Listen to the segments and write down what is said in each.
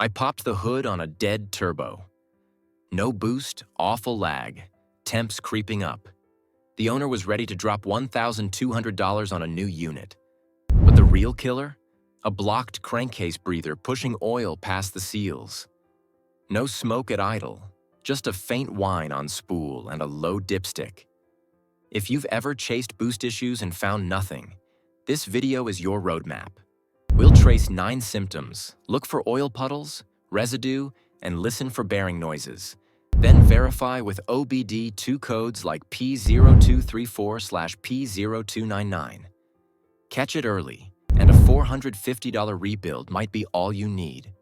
I popped the hood on a dead turbo. No boost, awful lag, temps creeping up. The owner was ready to drop $1,200 on a new unit. But the real killer? A blocked crankcase breather pushing oil past the seals. No smoke at idle, just a faint whine on spool and a low dipstick. If you've ever chased boost issues and found nothing, this video is your roadmap. We'll trace 9 symptoms, look for oil puddles, residue, and listen for bearing noises. Then verify with OBD2 codes like P0234/P0299. Catch it early, and a $450 rebuild might be all you need.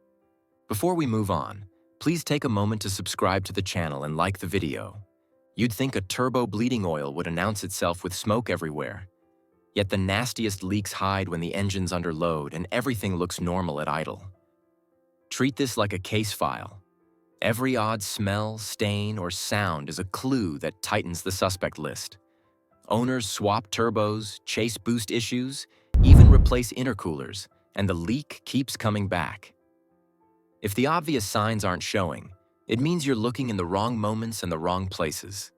Before we move on, please take a moment to subscribe to the channel and like the video. You'd think a turbo bleeding oil would announce itself with smoke everywhere. Yet the nastiest leaks hide when the engine's under load and everything looks normal at idle. Treat this like a case file. Every odd smell, stain, or sound is a clue that tightens the suspect list. Owners swap turbos, chase boost issues, even replace intercoolers, and the leak keeps coming back. If the obvious signs aren't showing, it means you're looking in the wrong moments and the wrong places.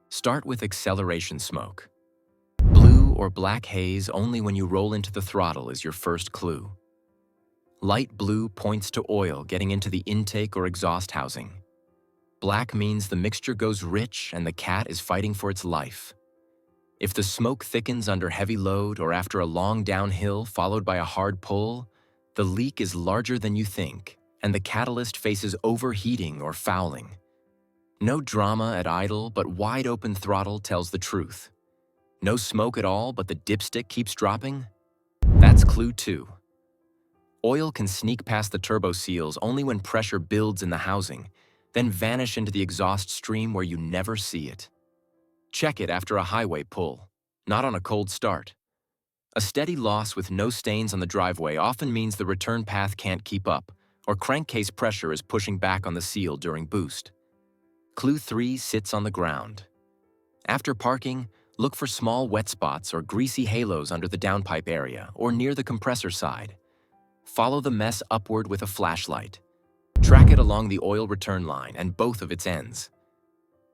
Start with acceleration smoke. Blue or black haze only when you roll into the throttle is your first clue. Light blue points to oil getting into the intake or exhaust housing. Black means the mixture goes rich and the cat is fighting for its life. If the smoke thickens under heavy load or after a long downhill followed by a hard pull, the leak is larger than you think, and the catalyst faces overheating or fouling. No drama at idle, but wide open throttle tells the truth. No smoke at all, but the dipstick keeps dropping? That's clue 2. Oil can sneak past the turbo seals only when pressure builds in the housing, then vanish into the exhaust stream where you never see it. Check it after a highway pull, not on a cold start. A steady loss with no stains on the driveway often means the return path can't keep up, or crankcase pressure is pushing back on the seal during boost. Clue 3 sits on the ground. After parking, look for small wet spots or greasy halos under the downpipe area or near the compressor side. Follow the mess upward with a flashlight. Track it along the oil return line and both of its ends.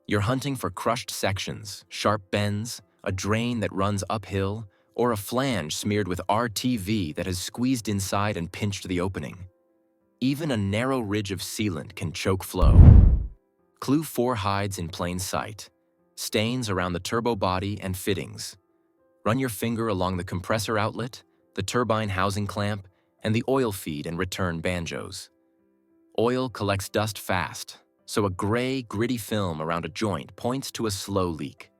You're hunting for crushed sections, sharp bends, a drain that runs uphill, or a flange smeared with RTV that has squeezed inside and pinched the opening. Even a narrow ridge of sealant can choke flow. Clue 4 hides in plain sight. Stains around the turbo body and fittings. Run your finger along the compressor outlet, the turbine housing clamp, and the oil feed and return banjos. Oil collects dust fast, so a gray, gritty film around a joint points to a slow leak.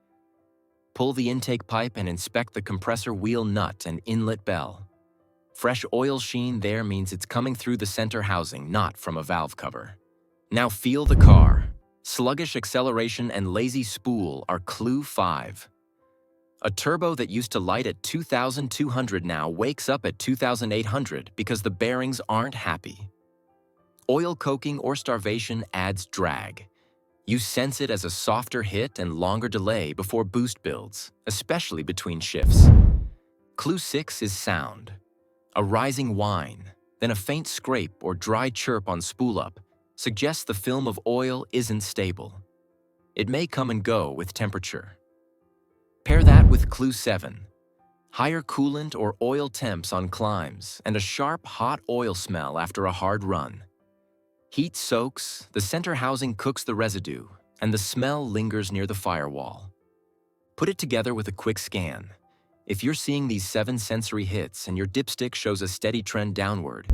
Pull the intake pipe and inspect the compressor wheel nut and inlet bell. Fresh oil sheen there means it's coming through the center housing, not from a valve cover. Now feel the car. Sluggish acceleration and lazy spool are clue 5. A turbo that used to light at 2,200 now wakes up at 2,800 because the bearings aren't happy. Oil coking or starvation adds drag. You sense it as a softer hit and longer delay before boost builds, especially between shifts. Clue 6 is sound. A rising whine, then a faint scrape or dry chirp on spool up suggests the film of oil isn't stable. It may come and go with temperature. Pair that with clue 7. Higher coolant or oil temps on climbs and a sharp, hot oil smell after a hard run. Heat soaks, the center housing cooks the residue, and the smell lingers near the firewall. Put it together with a quick scan. If you're seeing these 7 sensory hits and your dipstick shows a steady trend downward,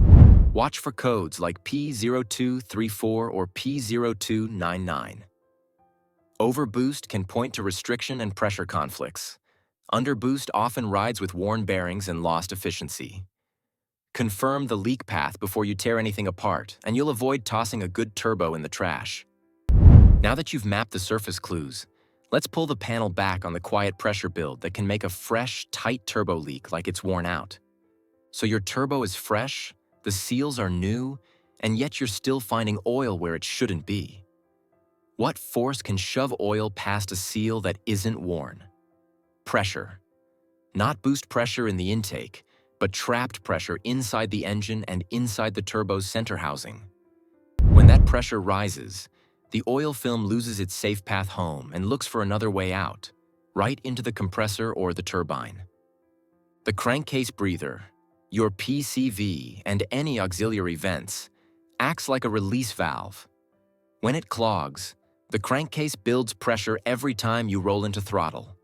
watch for codes like P0234 or P0299. Overboost can point to restriction and pressure conflicts. Underboost often rides with worn bearings and lost efficiency. Confirm the leak path before you tear anything apart, and you'll avoid tossing a good turbo in the trash. Now that you've mapped the surface clues, let's pull the panel back on the quiet pressure build that can make a fresh, tight turbo leak like it's worn out. So your turbo is fresh, the seals are new, and yet you're still finding oil where it shouldn't be. What force can shove oil past a seal that isn't worn? Pressure. Not boost pressure in the intake, but trapped pressure inside the engine and inside the turbo's center housing. that pressure rises, the oil film loses its safe path home and looks for another way out, right into the compressor or the turbine. The crankcase breather, your PCV, and any auxiliary vents, acts like a release valve. When it clogs, the crankcase builds pressure every time you roll into throttle.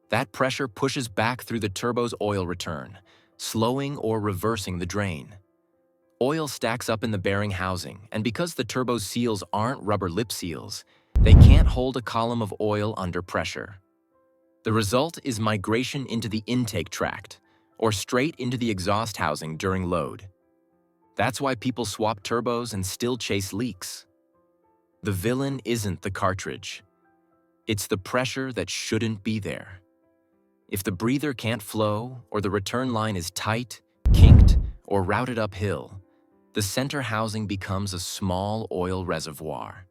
That pressure pushes back through the turbo's oil return, slowing or reversing the drain. Oil stacks up in the bearing housing, and because the turbo's seals aren't rubber lip seals, they can't hold a column of oil under pressure. The result is migration into the intake tract, or straight into the exhaust housing during load. That's why people swap turbos and still chase leaks. The villain isn't the cartridge. It's the pressure that shouldn't be there. If the breather can't flow, or the return line is tight, kinked, or routed uphill, the center housing becomes a small oil reservoir.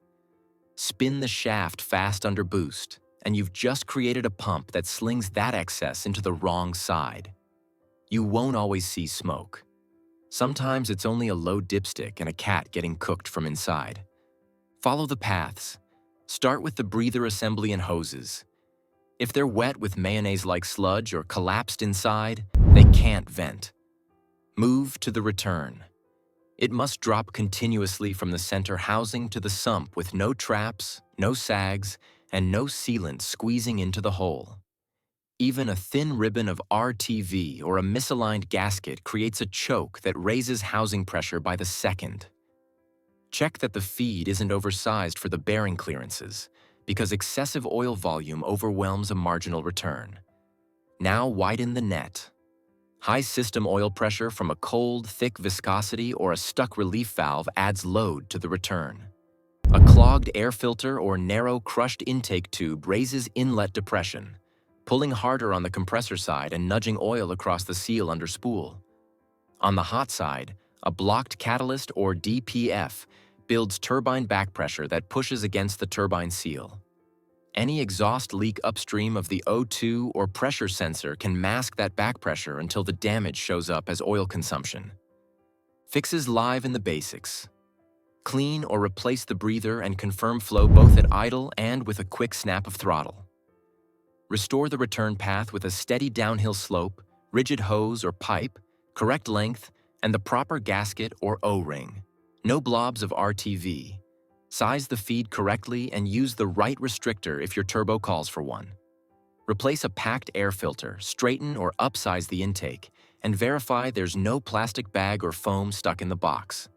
Spin the shaft fast under boost, and you've just created a pump that slings that excess into the wrong side. You won't always see smoke. Sometimes it's only a low dipstick and a cat getting cooked from inside. Follow the paths. Start with the breather assembly and hoses. If they're wet with mayonnaise-like sludge or collapsed inside, they can't vent. Move to the return. It must drop continuously from the center housing to the sump with no traps, no sags, and no sealant squeezing into the hole. Even a thin ribbon of RTV or a misaligned gasket creates a choke that raises housing pressure by the second. Check that the feed isn't oversized for the bearing clearances, because excessive oil volume overwhelms a marginal return. Now widen the net. High system oil pressure from a cold, thick viscosity or a stuck relief valve adds load to the return. A clogged air filter or narrow, crushed intake tube raises inlet depression, pulling harder on the compressor side and nudging oil across the seal under spool. On the hot side, a blocked catalyst or DPF builds turbine back pressure that pushes against the turbine seal. Any exhaust leak upstream of the O2 or pressure sensor can mask that back pressure until the damage shows up as oil consumption. Fixes live in the basics. Clean or replace the breather and confirm flow both at idle and with a quick snap of throttle. Restore the return path with a steady downhill slope, rigid hose or pipe, correct length, and the proper gasket or O-ring. No blobs of RTV. Size the feed correctly and use the right restrictor if your turbo calls for one. Replace a packed air filter, straighten or upsize the intake, and verify there's no plastic bag or foam stuck in the box.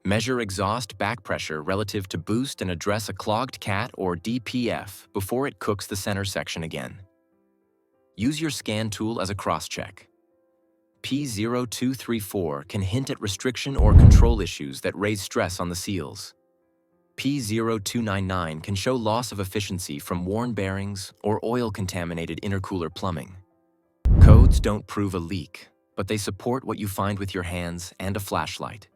Measure exhaust back pressure relative to boost and address a clogged cat or DPF before it cooks the center section again. Use your scan tool as a cross-check. P0234 can hint at restriction or control issues that raise stress on the seals. P0299 can show loss of efficiency from worn bearings or oil-contaminated intercooler plumbing. Codes don't prove a leak, but they support what you find with your hands and a flashlight.